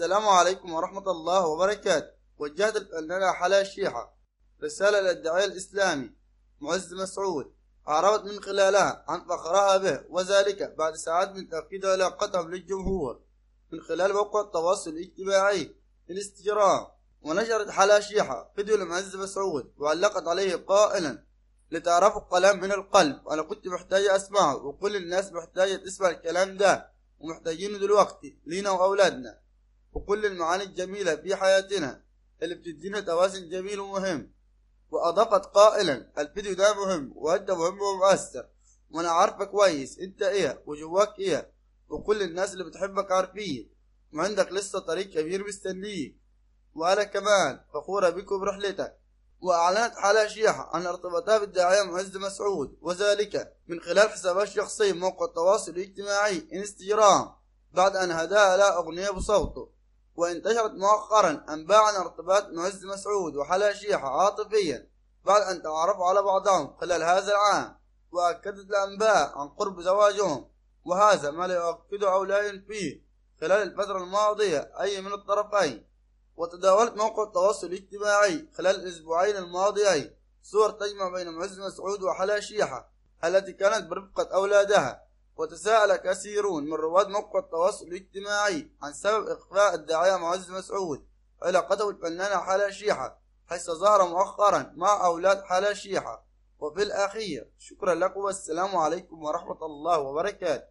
السلام عليكم ورحمة الله وبركاته. وجهت الفنانة حلا الشيحة رسالة للداعية الإسلامي معز مسعود، أعربت من خلالها عن فخرها به، وذلك بعد ساعات من تأكيد علاقتهم للجمهور من خلال موقع التواصل الاجتماعي الانستجرام. ونشرت حلا الشيحة فيديو لمعز مسعود وعلقت عليه قائلا: لتعرفوا الكلام من القلب، أنا كنت محتاجة أسمعه، وكل الناس محتاجة تسمع الكلام ده، ومحتاجينه دلوقتي لينا وأولادنا وكل المعاني الجميلة في حياتنا اللي بتدينا توازن جميل ومهم. وأضافت قائلا: الفيديو ده مهم وأنت مهم ومؤثر، وأنا عارفة كويس أنت إيه وجواك إيه، وكل الناس اللي بتحبك عارفين، وعندك لسه طريق كبير مستنيك، وأنا كمان فخورة بك وبرحلتك. وأعلنت حلا الشيحة عن ارتباطها بالداعية معز مسعود، وذلك من خلال حسابها الشخصي موقع التواصل الاجتماعي انستجرام، بعد أن هداها لها أغنية بصوته. وانتشرت مؤخرا أنباء عن ارتباط معز مسعود وحلا الشيحة عاطفيا بعد أن تعرفوا على بعضهم خلال هذا العام. وأكدت الأنباء عن قرب زواجهم، وهذا ما لا يؤكده أو لا ينفيه خلال الفترة الماضية أي من الطرفين. وتداولت موقع التواصل الاجتماعي خلال الأسبوعين الماضيين صور تجمع بين معز مسعود وحلا الشيحة التي كانت برفقة أولادها. وتساءل كثيرون من رواد موقع التواصل الاجتماعي عن سبب إخفاء الداعية معز مسعود علاقته بالفنانة حلا الشيحة، حيث ظهر مؤخرا مع أولاد حلا الشيحة. وفي الأخير شكرا لكم والسلام عليكم ورحمة الله وبركاته.